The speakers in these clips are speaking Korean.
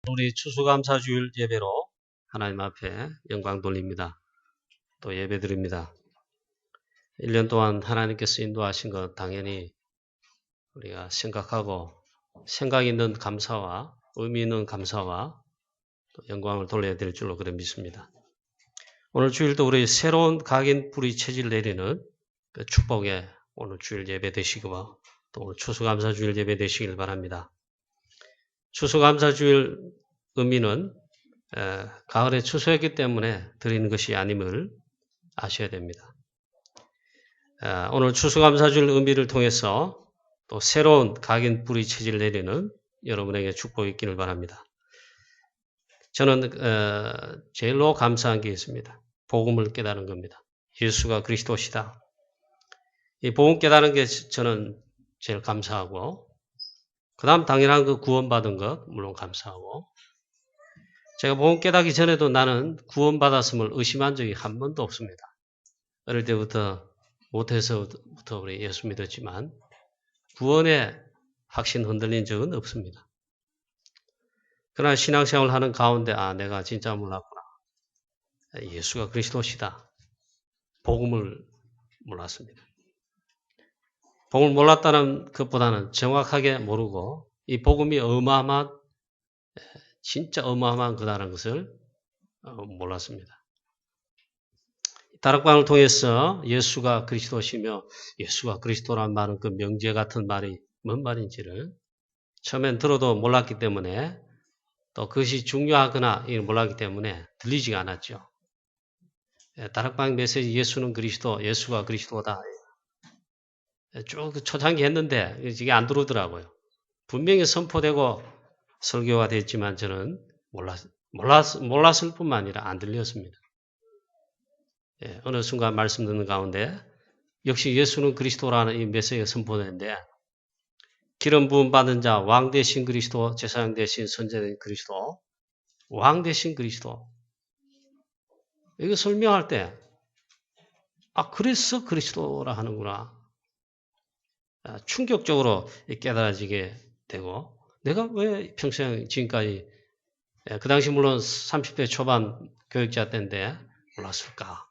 우리 추수감사주일 예배로 하나님 앞에 영광 돌립니다. 또 예배 드립니다. 1년 동안 하나님께서 인도하신 것 당연히 우리가 생각하고 생각 있는 감사와 의미 있는 감사와 또 영광을 돌려야 될 줄로 그래 믿습니다. 오늘 주일도 우리 새로운 각인 뿌리 체질 내리는 그 축복의 오늘 주일 예배 되시고 또 오늘 추수감사주일 예배 되시길 바랍니다. 추수감사주일 의미는 가을에 추수했기 때문에 드리는 것이 아님을 아셔야 됩니다. 오늘 추수감사주일 의미를 통해서 또 새로운 각인 뿌리 체질 내리는 여러분에게 축복이 있기를 바랍니다. 저는 제일로 감사한 게 있습니다. 복음을 깨달은 겁니다. 예수가 그리스도시다. 이 복음 깨달은 게 저는 제일 감사하고 그 다음 당연한 그 구원받은 것 물론 감사하고 제가 복음 깨닫기 전에도 나는 구원받았음을 의심한 적이 한 번도 없습니다. 어릴 때부터 못해서부터 우리 예수 믿었지만 구원의 확신 흔들린 적은 없습니다. 그러나 신앙생활을 하는 가운데 내가 진짜 몰랐구나. 예수가 그리스도시다. 복음을 몰랐습니다. 복음을 몰랐다는 것보다는 정확하게 모르고 이 복음이 진짜 어마어마한 거다라는 것을 몰랐습니다. 다락방을 통해서 예수가 그리스도시며 예수가 그리스도란 말은 그 명제 같은 말이 뭔 말인지를 처음엔 들어도 몰랐기 때문에 또 그것이 중요하거나 몰랐기 때문에 들리지가 않았죠. 다락방 메시지 예수는 그리스도, 예수가 그리스도다. 쭉 초창기 했는데 이게 안 들어오더라고요. 분명히 선포되고 설교가 됐지만 저는 몰랐을 뿐만 아니라 안 들렸습니다. 어느 순간 말씀 듣는 가운데 역시 예수는 그리스도라는 이 메시지가 선포되는데 기름 부음 받은 자, 왕 대신 그리스도, 제사장 대신 선지자 그리스도, 왕 대신 그리스도. 이거 설명할 때 그래서 그리스도라 하는구나. 충격적으로 깨달아지게 되고 내가 왜 평생 지금까지 그 당시 물론 30대 초반 교육자 때인데 몰랐을까.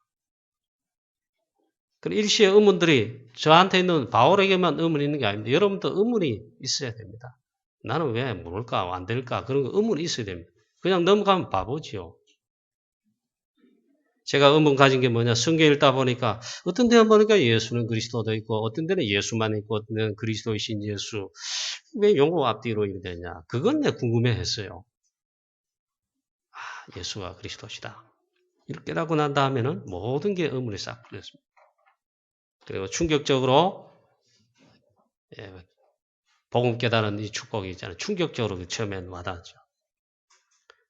그 일시의 의문들이 저한테 있는 바울에게만 의문이 있는 게 아닙니다. 여러분도 의문이 있어야 됩니다. 나는 왜 모를까 안 될까 그런 거 의문이 있어야 됩니다. 그냥 넘어가면 바보지요. 제가 의문 가진 게 뭐냐 성경 읽다 보니까 어떤 데는 보니까 예수는 그리스도도 있고 어떤 데는 예수만 있고 어떤 데는 그리스도이신 예수 왜 용어 앞뒤로 이렇게 되냐 그건 내가 궁금해했어요. 예수가 그리스도시다. 이렇게 깨닫고 난 다음에는 모든 게 의문이 싹 풀렸습니다. 그리고 충격적으로 복음 깨달은 이 축복이 있잖아요. 충격적으로 처음엔 와닿았죠.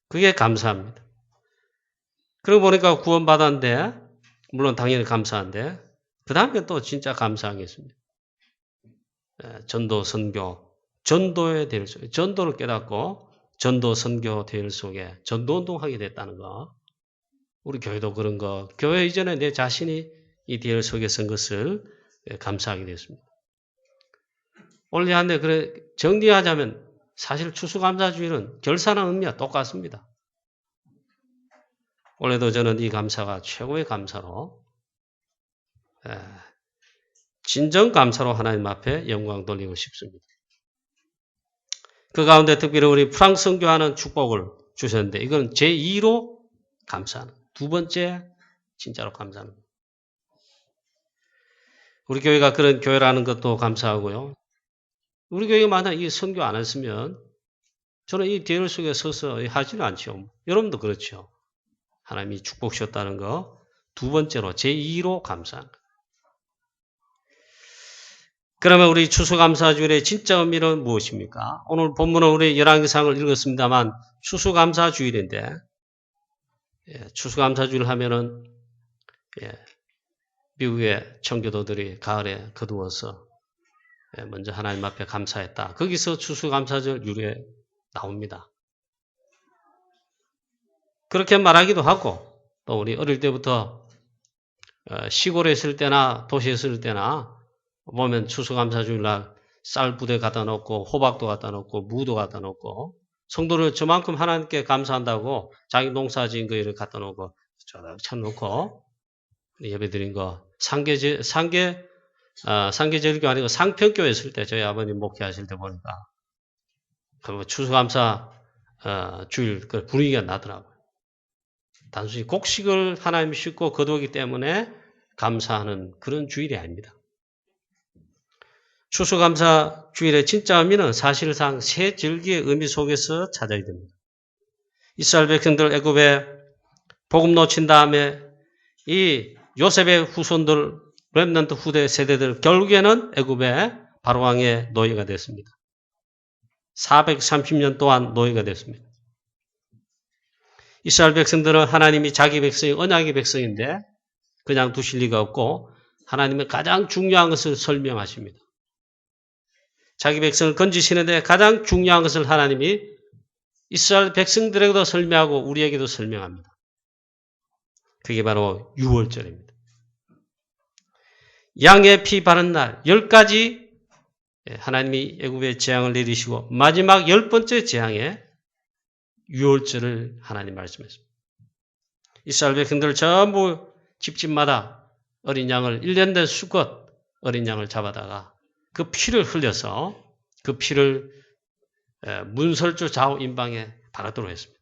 그게 감사합니다. 그러고 보니까 구원받았는데 물론 당연히 감사한데 그 다음에 또 진짜 감사한 게 있습니다. 전도, 선교, 전도의 대열 속에 전도를 깨닫고 전도, 선교 대열 속에 전도운동 하게 됐다는 거 우리 교회도 그런 거 교회 이전에 내 자신이 이 대열 속에 선 것을 감사하게 됐습니다. 오늘 한데 그래 정리하자면 사실 추수감사주일은 결산한 의미와 똑같습니다. 올해도 저는 이 감사가 최고의 감사로 진정 감사로 하나님 앞에 영광 돌리고 싶습니다. 그 가운데 특별히 우리 프랑스 선교하는 축복을 주셨는데 이건 제2로 감사하는 두 번째 진짜로 감사하는 우리 교회가 그런 교회라는 것도 감사하고요. 우리 교회가 만약 이 선교 안 했으면 저는 이 대열 속에 서서 하지는 않죠. 여러분도 그렇죠. 하나님이 축복 주셨다는 거 두 번째로 제2로 감사하는 거. 그러면 우리 추수감사주일의 진짜 의미는 무엇입니까? 오늘 본문은 우리 열왕기상을 읽었습니다만 추수감사주일인데 추수감사주일 하면은 미국의 청교도들이 가을에 거두어서 먼저 하나님 앞에 감사했다. 거기서 추수감사절 유래 나옵니다. 그렇게 말하기도 하고 또 우리 어릴 때부터 시골에 있을 때나 도시에 있을 때나 보면 추수감사주일날 쌀 부대 갖다 놓고 호박도 갖다 놓고 무도 갖다 놓고 성도를 저만큼 하나님께 감사한다고 자기 농사 지은 거 이렇게 갖다 놓고 쫙 쳐놓고 예배드린 거 상계절교 아니고 상평교회 있을 때 저희 아버님 목회하실 때 보니까 그 추수감사 주일 그 분위기가 나더라고요. 단순히 곡식을 하나님이 싣고 거두기 때문에 감사하는 그런 주일이 아닙니다. 추수감사 주일의 진짜 의미는 사실상 새 절기의 의미 속에서 찾아야 됩니다. 이스라엘 백성들 애굽에 복음 놓친 다음에 이 요셉의 후손들 렘넌트 후대 세대들 결국에는 애굽의 바로왕의 노예가 됐습니다. 430년 동안 노예가 됐습니다. 이스라엘 백성들은 하나님이 자기 백성이 언약의 백성인데 그냥 두실 리가 없고 하나님의 가장 중요한 것을 설명하십니다. 자기 백성을 건지시는데 가장 중요한 것을 하나님이 이스라엘 백성들에게도 설명하고 우리에게도 설명합니다. 그게 바로 유월절입니다. 양의 피 바른 날 10가지 하나님이 애굽에 재앙을 내리시고 마지막 10번째 재앙에 유월절을 하나님 말씀했습니다. 이스라엘 백성들 전부 집집마다 어린 양을 1년 된 수컷 어린 양을 잡아다가 그 피를 흘려서 그 피를 문설주 좌우 임방에 바르도록 했습니다.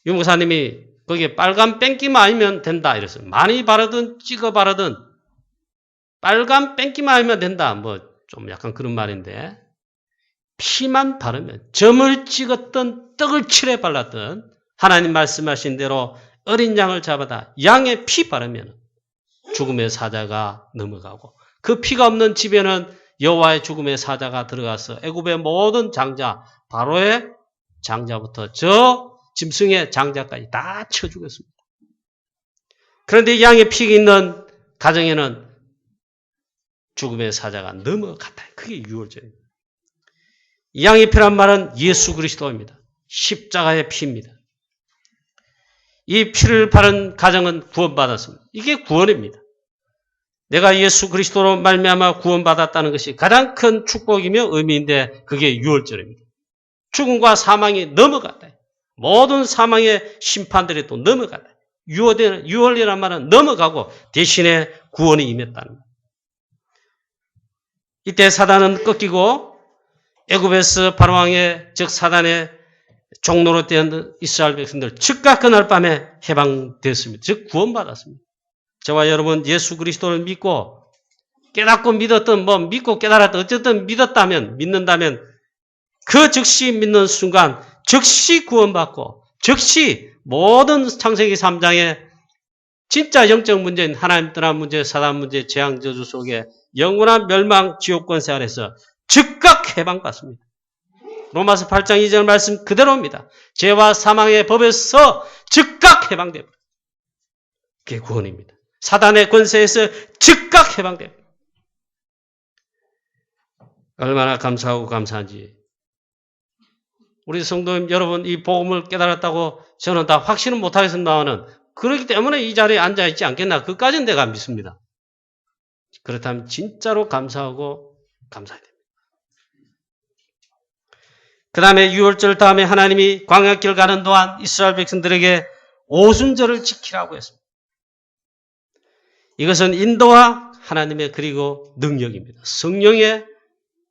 유목사님이 거기에 빨간 뺑기만 아니면 된다 이랬어요. 많이 바르든 찍어 바르든 빨간 뺑기만 아니면 된다. 뭐 좀 약간 그런 말인데 피만 바르면 점을 찍었던 떡을 칠해 발랐던 하나님 말씀하신 대로 어린 양을 잡아다 양의 피 바르면 죽음의 사자가 넘어가고 그 피가 없는 집에는 여호와의 죽음의 사자가 들어가서 애굽의 모든 장자 바로의 장자부터 저 짐승의 장자까지 다 쳐 죽였습니다. 그런데 양의 피가 있는 가정에는 죽음의 사자가 넘어갔다. 그게 유월절입니다. 양의 피란 말은 예수 그리스도입니다. 십자가의 피입니다. 이 피를 바른 가정은 구원받았습니다. 이게 구원입니다. 내가 예수 그리스도로 말미암아 구원받았다는 것이 가장 큰 축복이며 의미인데 그게 유월절입니다. 죽음과 사망이 넘어갔다. 모든 사망의 심판들이 또 넘어갔다. 유월이란 말은 넘어가고 대신에 구원이 임했다는 것. 이때 사단은 꺾이고 애굽에서 바로왕의 즉 사단의 종로로 되었던 이스라엘 백성들 즉각 그날 밤에 해방되었습니다. 즉 구원받았습니다. 저와 여러분 예수 그리스도를 믿고 깨닫고 믿었던 믿고 깨달았던 어쨌든 믿는다면 그 즉시 믿는 순간 즉시 구원받고 즉시 모든 창세기 3장의 진짜 영적 문제인 하나님 떠난 문제, 사단 문제, 재앙 저주 속에 영원한 멸망 지옥권 생활에서 즉각 해방받습니다. 로마서 8장 2절 말씀 그대로입니다. 죄와 사망의 법에서 즉각 해방됩니다. 그게 구원입니다. 사단의 권세에서 즉각 해방됩니다. 얼마나 감사하고 감사한지. 우리 성도님 여러분 이 복음을 깨달았다고 저는 다 확신은 못하겠습니다만 그렇기 때문에 이 자리에 앉아있지 않겠나. 그까지는 내가 믿습니다. 그렇다면 진짜로 감사하고 감사해야 됩니다. 그 다음에 유월절 다음에 하나님이 광야길 가는 동안 이스라엘 백성들에게 오순절을 지키라고 했습니다. 이것은 인도와 하나님의 그리고 능력입니다. 성령의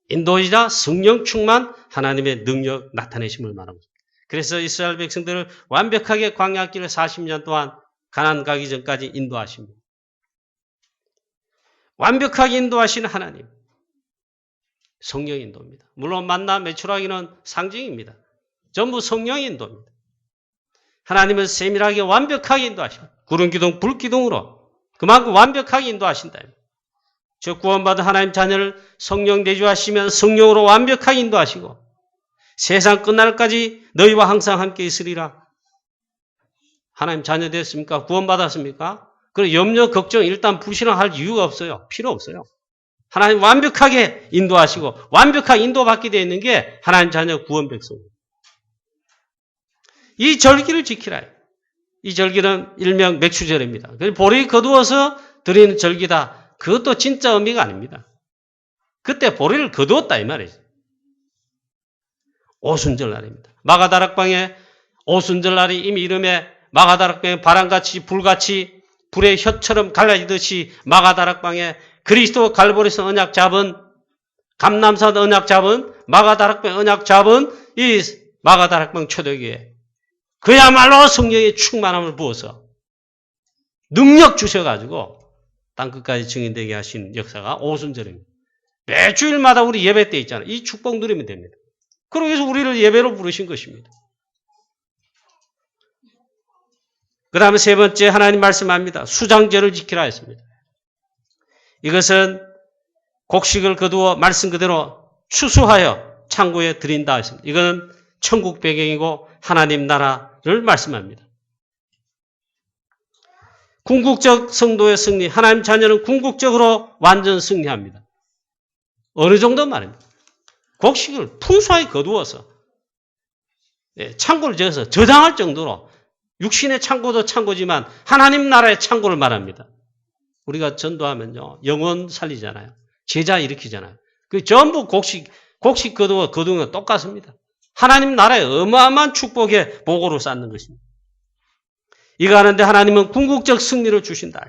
인도이자 성령 충만 하나님의 능력 나타내심을 말합니다. 그래서 이스라엘 백성들을 완벽하게 광야길을 40년 동안 가나안 가기 전까지 인도하십니다. 완벽하게 인도하시는 하나님. 성령 인도입니다. 물론 만나 매출하기는 상징입니다. 전부 성령 인도입니다. 하나님은 세밀하게 완벽하게 인도하십니다. 구름기둥, 불기둥으로 그만큼 완벽하게 인도하신다. 저 구원받은 하나님 자녀를 성령 내주하시면 성령으로 완벽하게 인도하시고 세상 끝날까지 너희와 항상 함께 있으리라. 하나님 자녀 됐습니까? 구원받았습니까? 그리고 염려, 걱정 일단 불신앙할 이유가 없어요. 필요 없어요. 하나님 완벽하게 인도하시고 완벽하게 인도받게 되어 있는 게 하나님 자녀 구원 백성입니다. 이 절기를 지키라. 이 절기는 일명 맥추절입니다. 보리 거두어서 드리는 절기다. 그것도 진짜 의미가 아닙니다. 그때 보리를 거두었다 이 말이죠. 오순절날입니다. 마가다락방에 오순절날이 이미 이름에 마가다락방에 바람같이 불같이 불의 혀처럼 갈라지듯이 마가다락방에 그리스도 갈보리에서 언약 잡은 감람산 언약 잡은 마가다락방 언약 잡은 이 마가다락방 초대교회 그야말로 성령의 충만함을 부어서 능력 주셔가지고 땅끝까지 증인되게 하신 역사가 오순절입니다. 매주일마다 우리 예배 때 있잖아요. 이 축복 누리면 됩니다. 그러기 위해서 우리를 예배로 부르신 것입니다. 그 다음에 세 번째 하나님 말씀합니다. 수장제를 지키라 했습니다. 이것은 곡식을 거두어 말씀 그대로 추수하여 창고에 드린다 했습니다. 이거는 천국 배경이고 하나님 나라를 말씀합니다. 궁극적 성도의 승리, 하나님 자녀는 궁극적으로 완전 승리합니다. 어느 정도 말입니다. 곡식을 풍성하게 거두어서 창고를 지어서 저장할 정도로 육신의 창고도 창고지만 하나님 나라의 창고를 말합니다. 우리가 전도하면요 영혼 살리잖아요. 제자 일으키잖아요. 그 전부 곡식 거두는 건 똑같습니다. 하나님 나라의 어마어마한 축복의 보고로 쌓는 것입니다. 이거 하는데 하나님은 궁극적 승리를 주신다.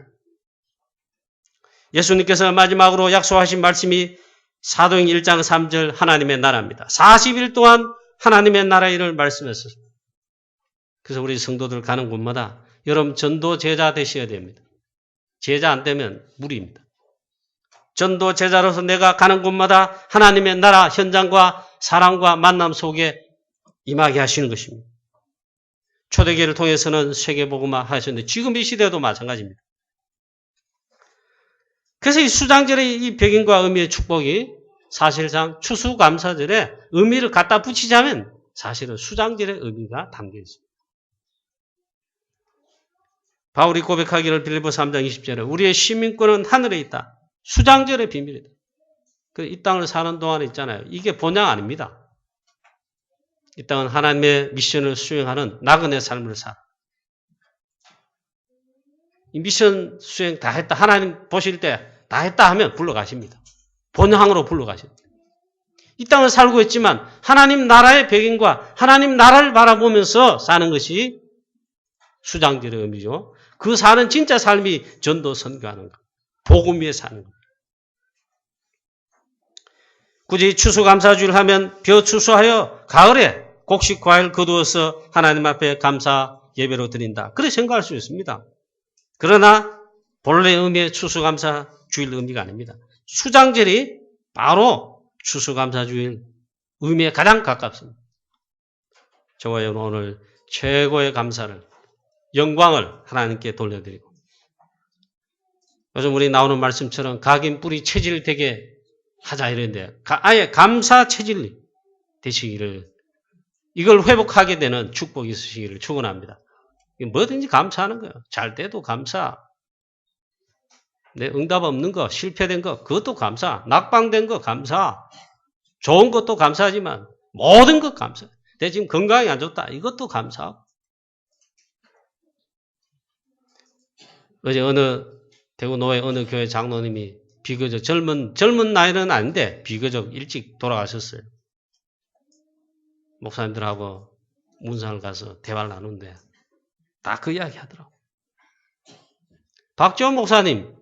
예수님께서 마지막으로 약속하신 말씀이 사도행 1장 3절 하나님의 나라입니다. 40일 동안 하나님의 나라 일을 말씀했습니다. 그래서 우리 성도들 가는 곳마다 여러분 전도 제자 되셔야 됩니다. 제자 안 되면 무리입니다. 전도 제자로서 내가 가는 곳마다 하나님의 나라 현장과 사랑과 만남 속에 임하게 하시는 것입니다. 초대교회를 통해서는 세계복음화 하셨는데 지금 이 시대도 마찬가지입니다. 그래서 이 수장절의 이 백인과 의미의 축복이 사실상 추수감사절에 의미를 갖다 붙이자면 사실은 수장절의 의미가 담겨 있습니다. 바울이 고백하기를 빌립보 3장 20절에 우리의 시민권은 하늘에 있다. 수장절의 비밀이다. 이 땅을 사는 동안에 있잖아요. 이게 본향 아닙니다. 이 땅은 하나님의 미션을 수행하는 나그네 삶을 살아. 이 미션 수행 다 했다. 하나님 보실 때 다 했다 하면 불러가십니다. 본향으로 불러가십니다. 이 땅을 살고 있지만 하나님 나라의 백인과 하나님 나라를 바라보면서 사는 것이 수장절의 의미죠. 그 사는 진짜 삶이 전도 선교하는 것. 복음 위에 사는 것. 굳이 추수감사주일 하면 벼 추수하여 가을에 곡식 과일 거두어서 하나님 앞에 감사 예배로 드린다. 그렇게 생각할 수 있습니다. 그러나 본래 의미의 추수감사주일 의미가 아닙니다. 수장절이 바로 추수감사주일 의미에 가장 가깝습니다. 저와 여러분 오늘 최고의 감사를 영광을 하나님께 돌려드리고 요즘 우리 나오는 말씀처럼 각인 뿌리 체질 되게 하자 이랬는데 아예 감사 체질이 되시기를 이걸 회복하게 되는 축복이 있으시기를 축원합니다. 뭐든지 감사하는 거예요. 잘 때도 감사. 내 응답 없는 거, 실패된 거, 그것도 감사. 낙방된 거 감사. 좋은 것도 감사하지만 모든 것 감사. 내 지금 건강이 안 좋다. 이것도 감사. 어제 대구 노회 어느 교회 장로님이 비교적 젊은 나이는 아닌데 비교적 일찍 돌아가셨어요. 목사님들하고 문상을 가서 대화를 나누는데 다 그 이야기 하더라고. 박지원 목사님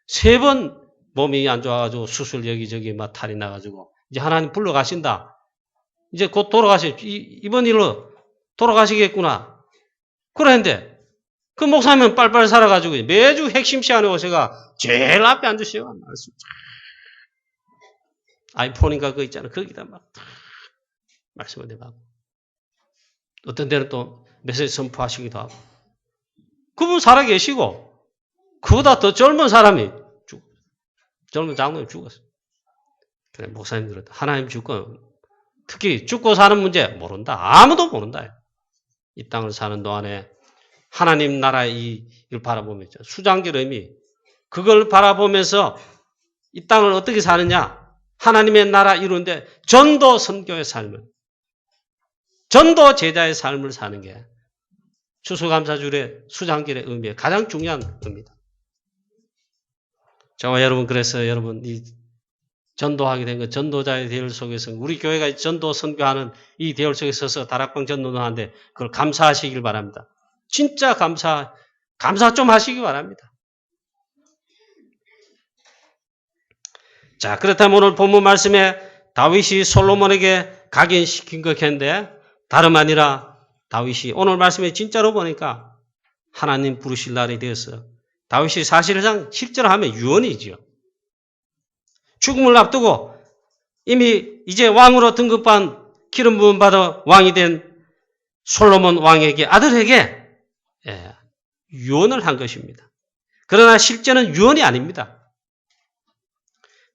3번 몸이 안 좋아가지고 수술 여기저기 막 탈이 나가지고 이제 하나님 불러가신다. 이제 곧 이번 일로 돌아가시겠구나. 그랬는데 그 목사님은 빨빨 살아가지고 매주 핵심 시간에 오셔가 제일 앞에 앉으셔가 말씀. 아이폰인가 그거 있잖아. 거기다 막 말씀을 해봐. 어떤 데는 또 메시지 선포하시기도 하고. 그분 살아계시고 그보다 더 젊은 사람이 젊은 장로님 죽었어요. 그래 목사님들은 하나님 주권 특히 죽고 사는 문제 모른다. 아무도 모른다. 이 땅을 사는 동안에 하나님 나라의 일을 바라보면서 수장절 의미 그걸 바라보면서 이 땅을 어떻게 사느냐 하나님의 나라 이루는데 전도 선교의 삶을 전도 제자의 삶을 사는 게 추수감사주일의 수장절의 의미의 가장 중요한 의미입니다. 저와 여러분 그래서 여러분 이 전도하게 된 것, 전도자의 대열 속에서 우리 교회가 전도 선교하는 이 대열 속에 서서 다락방 전도도 하는데 그걸 감사하시길 바랍니다. 진짜 감사 좀 하시기 바랍니다. 자, 그렇다면 오늘 본문 말씀에 다윗이 솔로몬에게 각인시킨 것인데 다름 아니라 다윗이 오늘 말씀에 진짜로 보니까 하나님 부르실 날이 되어서 다윗이 사실상 실제로 하면 유언이죠. 죽음을 앞두고 이미 이제 왕으로 등급한 기름 부음 받아 왕이 된 솔로몬 왕에게 아들에게 유언을 한 것입니다. 그러나 실제는 유언이 아닙니다.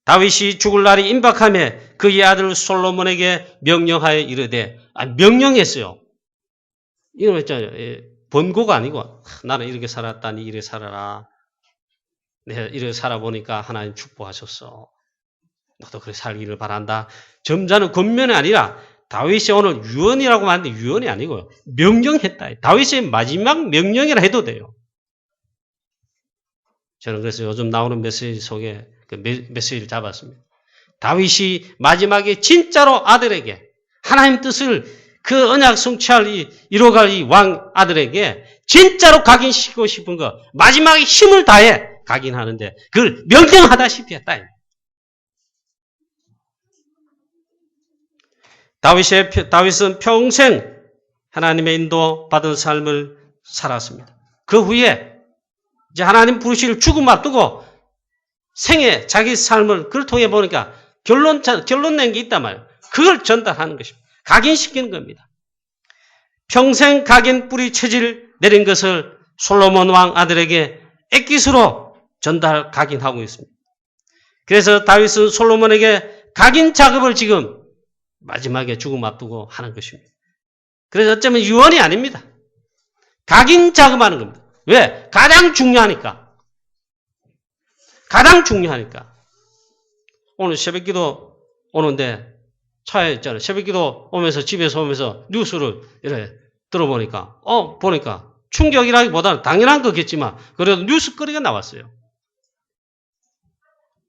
다윗이 죽을 날이 임박하며 그의 아들 솔로몬에게 명령하여 이르되 명령했어요. 이거 있잖아요. 번고가 아니고 나는 이렇게 살았다니 이렇게 살아라. 내가 이렇게 살아보니까 하나님 축복하셨어. 너도 그렇게 살기를 바란다. 점잖은 권면이 아니라 다윗이 오늘 유언이라고 하는데 유언이 아니고요. 명령했다. 다윗의 마지막 명령이라 해도 돼요. 저는 그래서 요즘 나오는 메시지 속에 그 메시지를 잡았습니다. 다윗이 마지막에 진짜로 아들에게 하나님 뜻을 그 언약 성취할 이뤄갈 이 왕 아들에게 진짜로 각인시키고 싶은 거 마지막에 힘을 다해 각인하는데 그걸 명령하다시피 했다. 다윗은 평생 하나님의 인도 받은 삶을 살았습니다. 그 후에 이제 하나님 부르실 죽음 앞두고 생애 자기 삶을 그걸 통해 보니까 결론 낸 게 있단 말이에요. 그걸 전달하는 것입니다. 각인시키는 겁니다. 평생 각인 뿌리 체질 내린 것을 솔로몬 왕 아들에게 액기스로 각인하고 있습니다. 그래서 다윗은 솔로몬에게 각인 작업을 지금 마지막에 죽음 앞두고 하는 것입니다. 그래서 어쩌면 유언이 아닙니다. 각인 작업하는 겁니다. 왜? 가장 중요하니까. 오늘 새벽기도 오는데 차에 있잖아요. 새벽기도 오면서 집에서 오면서 뉴스를 이렇게 들어보니까 보니까 충격이라기보다는 당연한 거겠지만 그래도 뉴스거리가 나왔어요.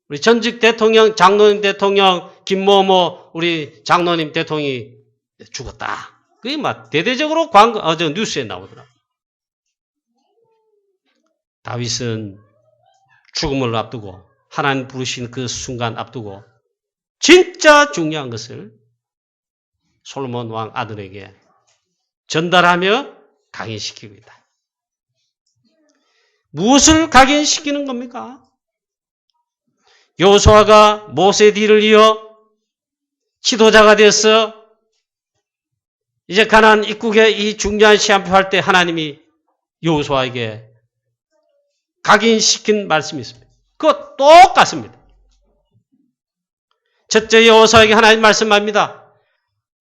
우리 전직 대통령, 장로님 대통령, 김모모 우리 장로님 대통령이 죽었다. 그게 막 대대적으로 뉴스에 나오더라고요. 다윗은 죽음을 앞두고 하나님 부르신 그 순간 앞두고 진짜 중요한 것을 솔로몬 왕 아들에게 전달하며 각인시키고 있다. 무엇을 각인시키는 겁니까? 여호수아가 모세 뒤를 이어 지도자가 되어서 이제 가나안 입국의 이 중요한 시한표 할 때 하나님이 여호수아에게 각인시킨 말씀이 있습니다. 그거 똑같습니다. 첫째 여호수아에게 하나님 말씀합니다.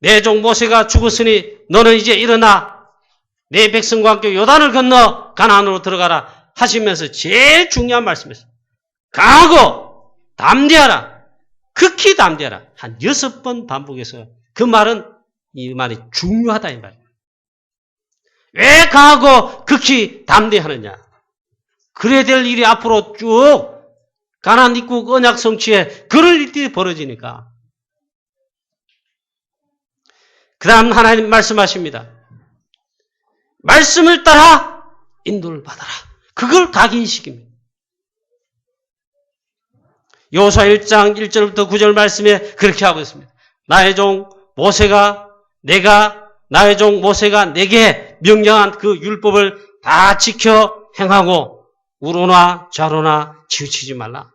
내 종 모세가 죽었으니 너는 이제 일어나 내 백성과 함께 요단을 건너 가나안으로 들어가라 하시면서 제일 중요한 말씀이었습니다. 강하고 담대하라. 극히 담대하라. 한 6번 반복해서 그 말은 이 말이 중요하다 이 말이에요. 왜 강하고 극히 담대하느냐. 그래야 될 일이 앞으로 쭉 가나안 입국 언약 성취에 그럴 일들이 벌어지니까. 그 다음 하나님 말씀하십니다. 말씀을 따라 인도를 받아라. 그걸 각인시킵니다. 여호수아 1장 1절부터 9절 말씀에 그렇게 하고 있습니다. 나의 종 모세가 내게 명령한 그 율법을 다 지켜 행하고 우로나 좌로나 치우치지 말라.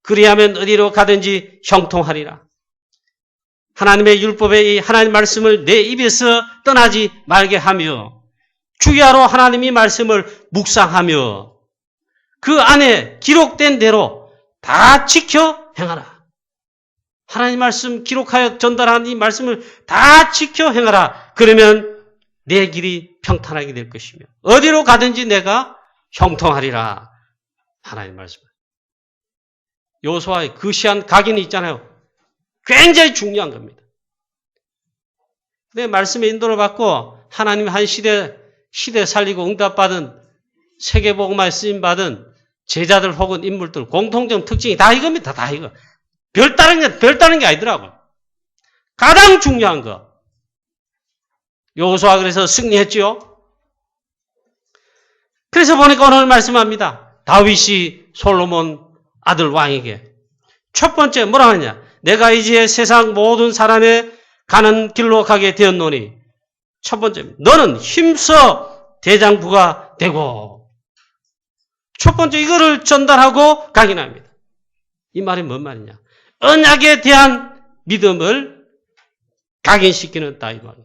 그리하면 어디로 가든지 형통하리라. 하나님의 율법의 이 하나님 말씀을 내 입에서 떠나지 말게 하며 주야로 하나님의 말씀을 묵상하며 그 안에 기록된 대로 다 지켜 행하라. 하나님 말씀 기록하여 전달한 이 말씀을 다 지켜 행하라. 그러면 내 길이 평탄하게 될 것이며 어디로 가든지 내가 형통하리라. 하나님 말씀. 여호수아의 그 시한 각인이 있잖아요. 굉장히 중요한 겁니다. 근데 말씀의 인도를 받고 하나님 한 시대 살리고 응답받은 세계복음화에 쓰임받은 제자들 혹은 인물들 공통적 특징이 다 이겁니다. 다 이거. 별다른 게 아니더라고요. 가장 중요한 거. 여호수아 그래서 승리했지요. 그래서 보니까 오늘 말씀합니다. 다윗이 솔로몬 아들 왕에게 첫 번째 뭐라 하냐? 내가 이제 세상 모든 사람의 가는 길로 가게 되었노니 첫 번째 너는 힘써 대장부가 되고 첫 번째 이거를 전달하고 각인합니다. 이 말이 뭔 말이냐? 언약에 대한 믿음을 각인시키는 다윗 왕.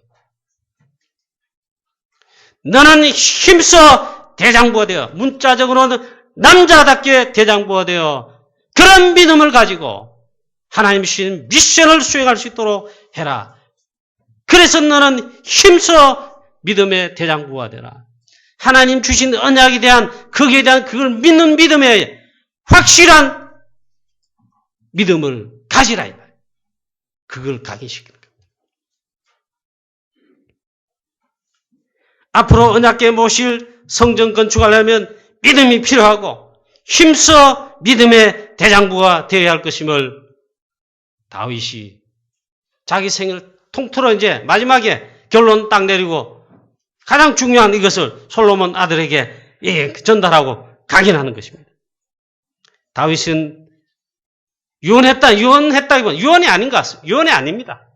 너는 힘써 대장부가 되어 문자적으로는 남자답게 대장부가 되어 그런 믿음을 가지고 하나님 주신 미션을 수행할 수 있도록 해라. 그래서 너는 힘써 믿음의 대장부가 되라. 하나님 주신 언약에 대한 거기에 대한 그걸 믿는 믿음에 확실한 믿음을 가지라. 그걸 각인시키는 겁니다. 앞으로 언약궤 모실 성전 건축하려면 믿음이 필요하고 힘써 믿음의 대장부가 되어야 할 것임을 다윗이 자기 생을 통틀어 이제 마지막에 결론 딱 내리고 가장 중요한 이것을 솔로몬 아들에게 전달하고 각인하는 것입니다. 다윗은 유언했다기보다 유언이 아닌 것 같습니다. 유언이 아닙니다.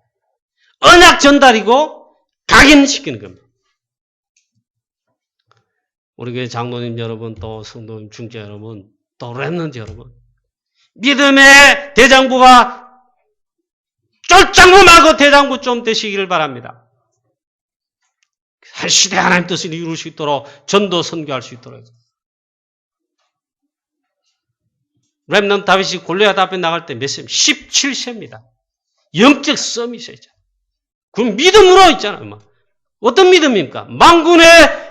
언약 전달이고 각인시키는 겁니다. 우리 교회 장로님 여러분, 또 성도님 중재 여러분, 또 랩런트 여러분, 믿음의 대장부가 쫄장부 말고 대장부 좀 되시기를 바랍니다. 한 시대 하나님 뜻을 이룰 수 있도록 전도 선교할 수 있도록. 렘넌트 다윗이 골리앗 앞에 나갈 때 몇 세? 17세입니다. 영적 썸이 있어야죠. 그럼 믿음으로 있잖아요. 어떤 믿음입니까? 만군의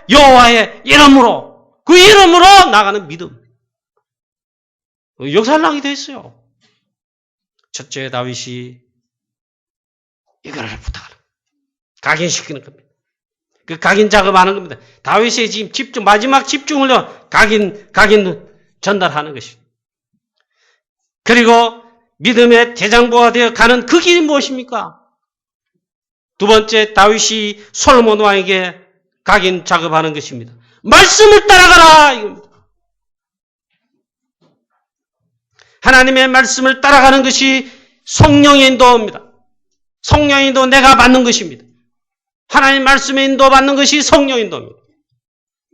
여호와의 이름으로, 그 이름으로 나가는 믿음. 역사를 나기도 했어요. 첫째 다윗이 이거를 부탁하는 겁니다. 각인시키는 겁니다. 그 각인 작업하는 겁니다. 다윗의 지금 마지막 집중을 각인 전달하는 것입니다. 그리고 믿음의 대장부가 되어 가는 그 길이 무엇입니까? 두 번째 다윗이 솔로몬 왕에게 각인 작업하는 것입니다. 말씀을 따라가라 이겁니다. 하나님의 말씀을 따라가는 것이 성령의 인도입니다. 성령의 인도 내가 받는 것입니다. 하나님 말씀의 인도 받는 것이 성령 인도입니다.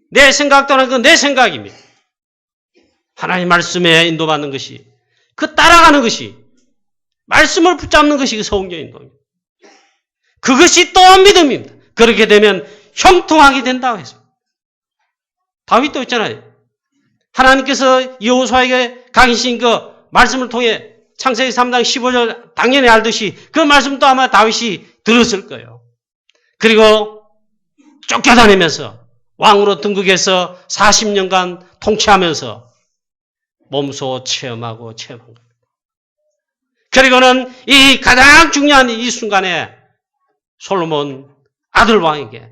내 생각 또는 그 내 생각입니다. 하나님 말씀에 인도 받는 것이, 그 따라가는 것이, 말씀을 붙잡는 것이 그 성령 인도입니다. 그것이 또 믿음입니다. 그렇게 되면 형통하게 된다고 했습니다. 다윗도 있잖아요. 하나님께서 여호수아에게 각인신 그 말씀을 통해 창세기 3장 15절 당연히 알듯이 그 말씀도 아마 다윗이 들었을 거예요. 그리고 쫓겨다니면서 왕으로 등극해서 40년간 통치하면서 몸소 체험한 겁니다. 그리고는 이 가장 중요한 이 순간에 솔로몬 아들 왕에게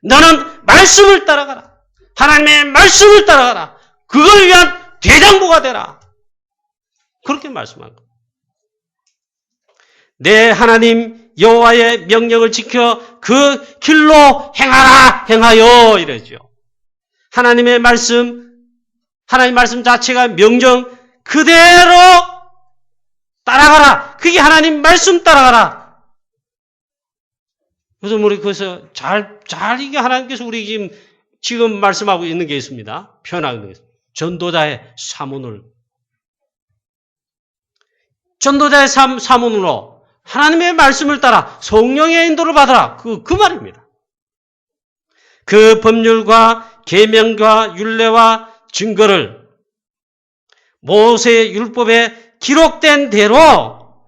너는 말씀을 따라가라. 하나님의 말씀을 따라가라. 그걸 위한 대장부가 되라. 그렇게 말씀한 겁니다. 내 하나님 여호와의 명령을 지켜 그 길로 행하여 이러죠. 하나님의 말씀, 하나님 말씀 자체가 명령 그대로 따라가라. 그게 하나님 말씀 따라가라. 그래서 우리 그래서 잘 이게 하나님께서 우리 지금 말씀하고 있는 게 있습니다. 표현하고 있는 게 있습니다. 전도자의 사문으로 하나님의 말씀을 따라 성령의 인도를 받아라. 그 말입니다. 그 법률과 계명과 율례와 증거를 모세의 율법에 기록된 대로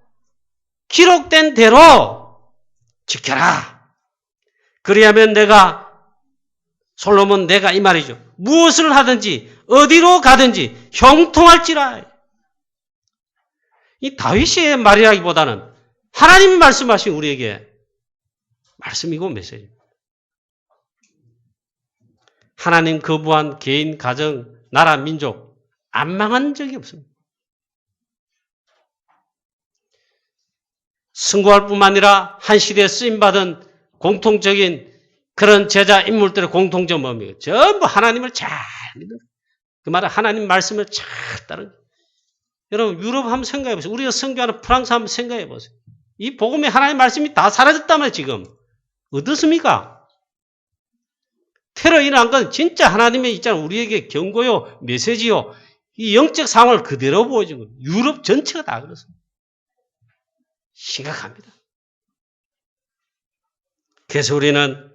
지켜라. 그리하면 솔로몬 내가 이 말이죠. 무엇을 하든지 어디로 가든지 형통할지라. 이 다윗의 말이라기보다는 하나님 말씀하신 우리에게 말씀이고 메시지입니다. 하나님 거부한 개인, 가정, 나라, 민족 안 망한 적이 없습니다. 승구할 뿐만 아니라 한 시대에 쓰임받은 공통적인 그런 제자 인물들의 공통점 뭡니까? 전부 하나님을 잘 믿는, 그 말은 하나님 말씀을 잘 따르는. 여러분 유럽 한번 생각해 보세요. 우리가 선교하는 프랑스 한번 생각해 보세요. 이 복음의 하나님 말씀이 다 사라졌다면 지금 어떻습니까? 테러 일어난 건 진짜 하나님의 있잖아요. 우리에게 경고요, 메시지요. 이 영적 상황을 그대로 보여준 거예요. 유럽 전체가 다 그렇습니다. 심각합니다. 그래서 우리는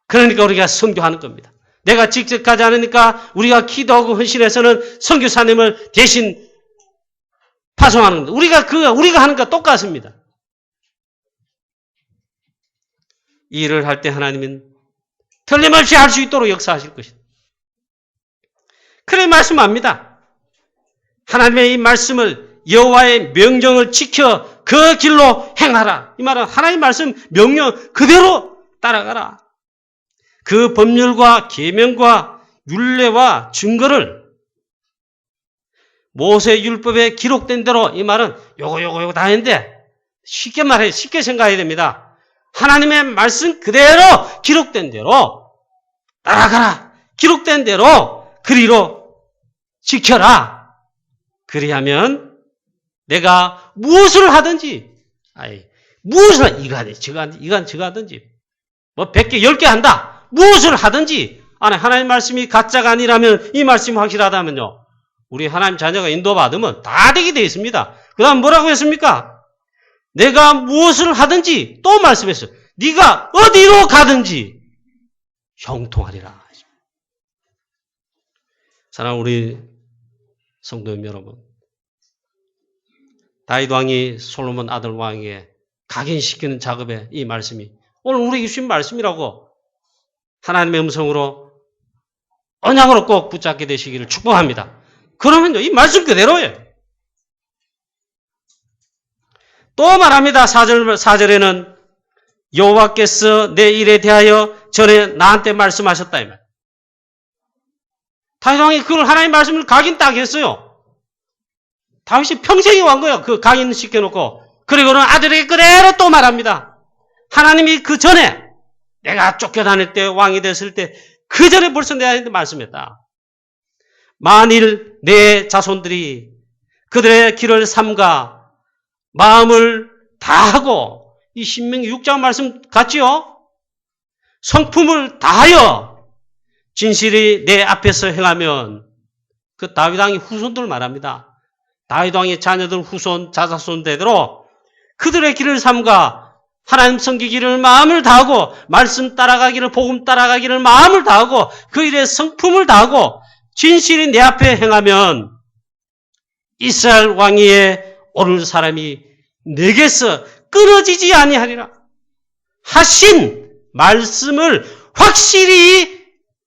그러니까 우리가 선교하는 겁니다. 내가 직접 가지 않으니까 우리가 기도하고 헌신해서는 선교사님을 대신 파송하는 겁니다. 우리가 하는 거 똑같습니다. 이 일을 할 때 하나님은 틀림없이 할 수 있도록 역사하실 것이다. 그래 말씀합니다. 하나님의 이 말씀을 여호와의 명령을 지켜 그 길로 행하라. 이 말은 하나님의 말씀 명령 그대로 따라가라. 그 법률과 계명과 율례와 증거를 모세 율법에 기록된 대로, 이 말은 요거 다 했는데 쉽게 말해, 쉽게 생각해야 됩니다. 하나님의 말씀 그대로 기록된 대로 따라가라. 기록된 대로 그리로 지켜라. 그리하면 내가 무엇을 하든지, 무엇을 이거 하든지 저거 하든지, 뭐 100개 10개 한다. 무엇을 하든지, 하나님 말씀이 가짜가 아니라면, 이 말씀이 확실하다면요, 우리 하나님 자녀가 인도받으면 다 되게 되어 있습니다. 그 다음 뭐라고 했습니까? 내가 무엇을 하든지, 또 말씀했어요. 네가 어디로 가든지 형통하리라. 사랑하는 우리 성도님 여러분, 다윗 왕이 솔로몬 아들 왕에게 각인시키는 작업에 이 말씀이 오늘 우리에게 주신 말씀이라고 하나님의 음성으로 언약으로 꼭 붙잡게 되시기를 축복합니다. 그러면요, 이 말씀 그대로예요. 또 말합니다. 4절에는 여호와께서 내 일에 대하여 전에 나한테 말씀하셨다. 이 말. 다윗 왕이 그걸 하나님의 말씀을 각인 딱 했어요. 다윗이 평생이 왕 거예요. 그 각인 시켜놓고. 그리고는 아들에게 그대로 또 말합니다. 하나님이 그 전에 내가 쫓겨다닐 때, 왕이 됐을 때, 그 전에 벌써 내한테 말씀했다. 만일 내 자손들이 그들의 길을 삼가 마음을 다하고, 이 신명기 6장 말씀 같지요? 성품을 다하여 진실이 내 앞에서 행하면, 그 다윗 왕의 후손들 말합니다. 다윗 왕의 자녀들 후손, 자자손 대대로 그들의 길을 삼가 하나님 섬기기를 마음을 다하고, 말씀 따라가기를, 복음 따라가기를 마음을 다하고, 그 일에 성품을 다하고 진실이 내 앞에 행하면 이스라엘 왕위에 오를 사람이 내게서 끊어지지 아니하리라. 하신 말씀을 확실히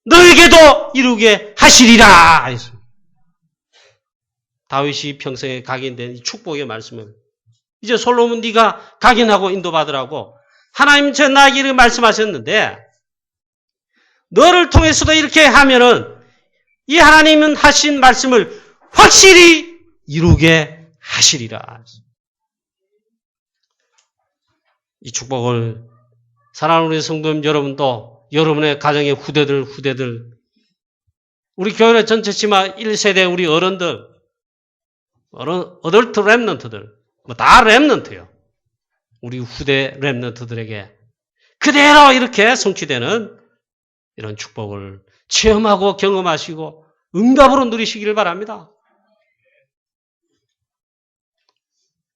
너에게도 이루게 하시리라. 다윗이 평생에 각인된 이 축복의 말씀을 이제 솔로몬 네가 각인하고 인도받으라고 하나님 저 나에게 말씀하셨는데, 너를 통해서도 이렇게 하면은 이 하나님은 하신 말씀을 확실히 이루게 하시리라. 이 축복을 사랑하는 우리 성도님 여러분도, 여러분의 가정의 후대들, 우리 교회 전체지만 1세대 우리 어른들, 어덜트 랩런트들, 뭐 다 랩런트요. 우리 후대 랩런트들에게 그대로 이렇게 성취되는 이런 축복을 체험하고 경험하시고 응답으로 누리시기를 바랍니다.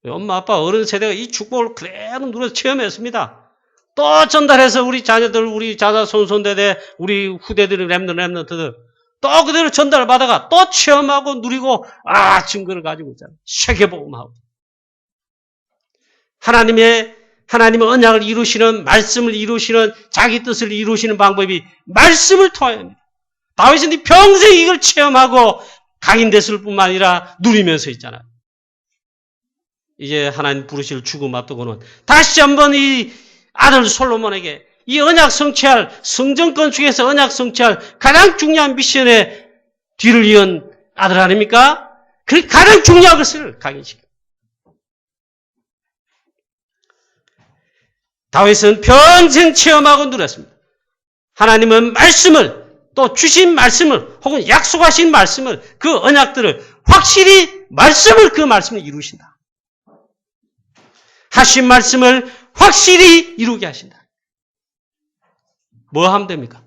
엄마, 아빠, 어른 세대가 이 축복을 그대로 누려서 체험했습니다. 또 전달해서 우리 자녀들, 우리 자손대대, 우리 후대들의 랩런트들 또 그대로 전달받아가 또 체험하고 누리고, 증거를 가지고 있잖아요. 세계복음하고. 하나님의 언약을 이루시는, 말씀을 이루시는, 자기 뜻을 이루시는 방법이 말씀을 통하여입니다. 다윗은 평생 이걸 체험하고 각인됐을 뿐만 아니라 누리면서 있잖아요. 이제 하나님 부르실 죽음 앞두고는 다시 한번 이 아들 솔로몬에게 이 언약 성취할, 성전 건축에서 언약 성취할 가장 중요한 미션에 뒤를 이은 아들 아닙니까? 그 가장 중요한 것을 각인시켜. 다윗은 평생 체험하고 누렸습니다. 하나님은 말씀을, 또 주신 말씀을, 혹은 약속하신 말씀을, 그 언약들을 확실히 그 말씀을 이루신다. 하신 말씀을 확실히 이루게 하신다. 뭐 하면 됩니까?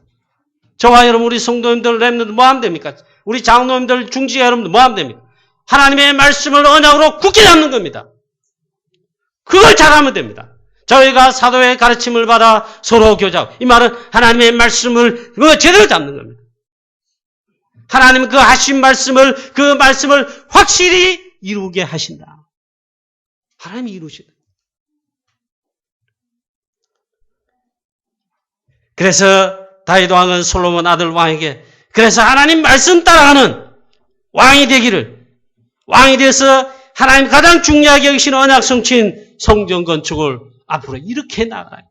저와 여러분, 우리 성도님들, 렘넌트 뭐 하면 됩니까? 우리 장로님들, 중지자 여러분들 뭐 하면 됩니까? 하나님의 말씀을 언약으로 굳게 잡는 겁니다. 그걸 잘하면 됩니다. 저희가 사도의 가르침을 받아 서로 교제하고, 이 말은 하나님의 말씀을 제대로 잡는 겁니다. 하나님은 그 하신 말씀을, 그 말씀을 확실히 이루게 하신다. 하나님이 이루신다. 그래서 다윗 왕은 솔로몬 아들 왕에게, 그래서 하나님 말씀 따라가는 왕이 되기를, 왕이 돼서 하나님 가장 중요하게 여기시는 언약 성취인 성전 건축을 앞으로 이렇게 나가요.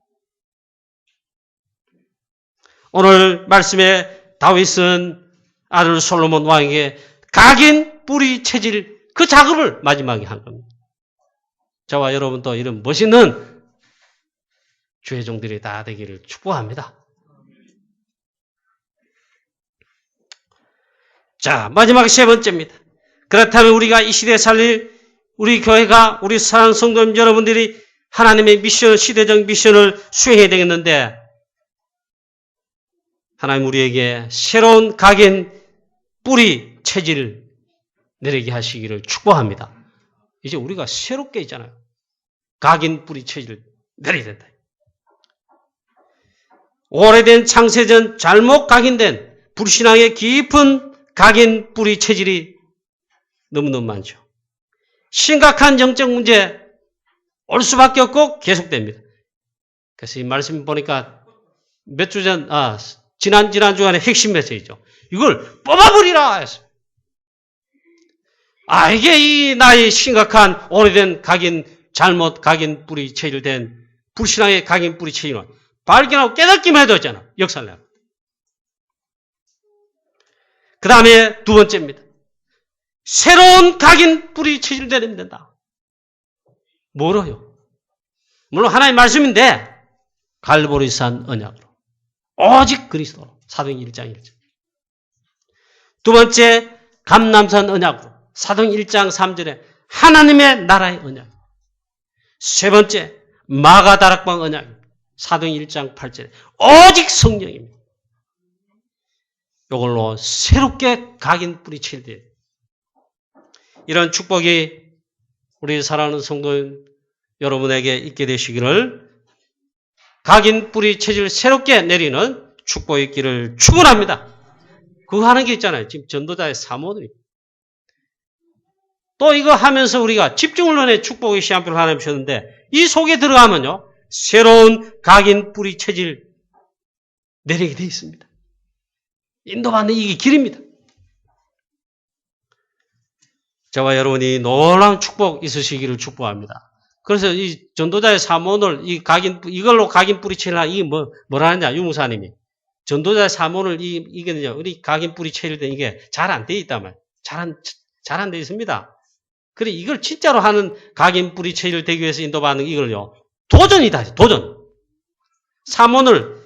오늘 말씀에 다윗은 아들 솔로몬 왕에게 각인 뿌리 채질 그 작업을 마지막에 한 겁니다. 저와 여러분도 이런 멋있는 주의 종들이 다 되기를 축복합니다. 자, 마지막 세 번째입니다. 그렇다면 우리가 이 시대에 살릴, 우리 교회가, 우리 사랑하는 성도님 여러분들이 하나님의 미션, 시대적 미션을 수행해야 되겠는데, 하나님 우리에게 새로운 각인 뿌리 체질을 내리게 하시기를 축복합니다. 이제 우리가 새롭게 있잖아요. 각인 뿌리 체질을 내려야 된다. 오래된 창세전 잘못 각인된 불신앙의 깊은 각인 뿌리 체질이 너무너무 많죠. 심각한 정적 문제 올 수밖에 없고 계속됩니다. 그래서 이 말씀 보니까 몇 주 전, 지난 주간에 핵심 메시지죠. 이걸 뽑아버리라 했어요. 이게 이 나의 심각한 오래된 잘못 각인 뿌리 체질된 불신앙의 각인 뿌리 체질은 발견하고 깨닫기만 해도 있잖아. 역사를 내가. 그 다음에 두 번째입니다. 새로운 각인 뿌리 체질 내리면 된다. 뭐로요? 물론 하나님의 말씀인데 갈보리산 언약으로. 오직 그리스도로. 사도행 1장 1절. 두 번째 감람산 언약으로. 사도행 1장 3절에 하나님의 나라의 언약. 세 번째 마가다락방 언약. 사도행 1장 8절에 오직 성령입니다. 이걸로 새롭게 각인 뿌리 체질. 이런 축복이 우리 사랑하는 성도 여러분에게 있게 되시기를, 각인 뿌리 체질 새롭게 내리는 축복이 있기를 축원합니다. 그거 하는 게 있잖아요. 지금 전도자의 사모들이. 또 이거 하면서 우리가 집중을 하는 축복의 시간표를 하나 주셨는데, 이 속에 들어가면요, 새로운 각인 뿌리 체질 내리게 되어 있습니다. 인도받는 이게 길입니다. 저와 여러분이 놀라운 축복 있으시기를 축복합니다. 그래서 이 전도자의 사모를 이걸로 각인 뿌리치라, 이게 뭐라느냐, 유무사님이. 전도자의 사모를 이게는요, 우리 각인 뿌리치를 때 이게 잘 안 돼 있단 말이에요. 잘 안 돼 있습니다. 그래, 이걸 진짜로 하는 각인 뿌리치를 되기 위해서 인도받는 이걸요, 도전이다, 도전.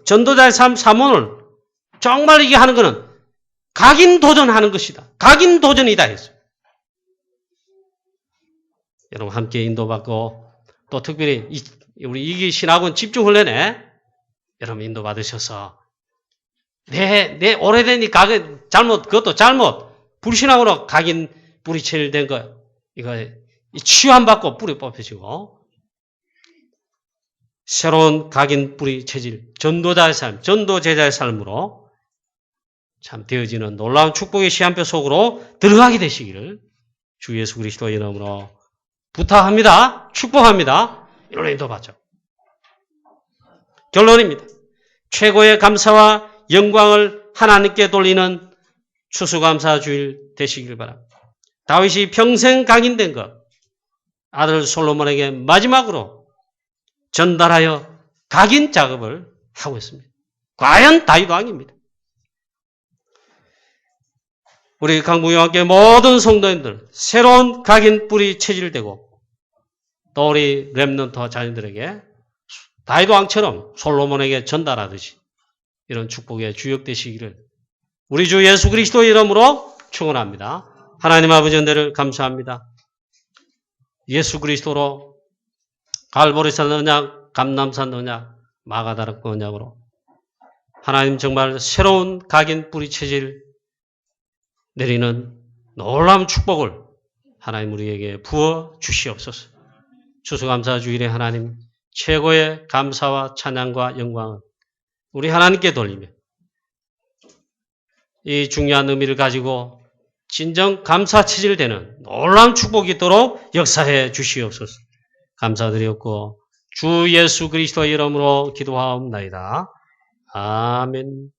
전도자의 사모를 정말 이게 하는 거는 각인 도전하는 것이다. 각인 도전이다 했어요. 여러분 함께 인도받고, 또 특별히 우리 이기 신학원 집중훈련에 여러분 인도받으셔서 내 오래된 이 그것도 잘못 불신앙으로 각인 뿌리체를 된 거, 이거 치유함받고 뿌리 뽑혀지고, 새로운 각인 뿌리 체질, 전도자의 삶, 전도제자의 삶으로 참 되어지는 놀라운 축복의 시한표 속으로 들어가게 되시기를 주 예수 그리스도의 이름으로 부탁합니다. 축복합니다. 이걸로 인도받죠. 결론입니다. 최고의 감사와 영광을 하나님께 돌리는 추수감사 주일 되시길 바랍니다. 다윗이 평생 각인된 것, 아들 솔로몬에게 마지막으로 전달하여 각인 작업을 하고 있습니다. 과연 다윗 왕입니다. 우리 강북영학교의 모든 성도님들 새로운 각인 뿌리 체질되고, 또 우리 렘넌트 자녀들에게 다윗 왕처럼 솔로몬에게 전달하듯이 이런 축복의 주역 되시기를 우리 주 예수 그리스도의 이름으로 축원합니다. 하나님 아버지 은혜를 감사합니다. 예수 그리스도로 갈보리산 언약, 감람산 언약, 마가다락 언약으로 하나님 정말 새로운 각인 뿌리체질 내리는 놀라운 축복을 하나님 우리에게 부어 주시옵소서. 추수감사 주일에 하나님 최고의 감사와 찬양과 영광을 우리 하나님께 돌리며 이 중요한 의미를 가지고 진정 감사체질되는 놀라운 축복이 있도록 역사해 주시옵소서. 감사드렸고 주 예수 그리스도의 이름으로 기도하옵나이다. 아멘.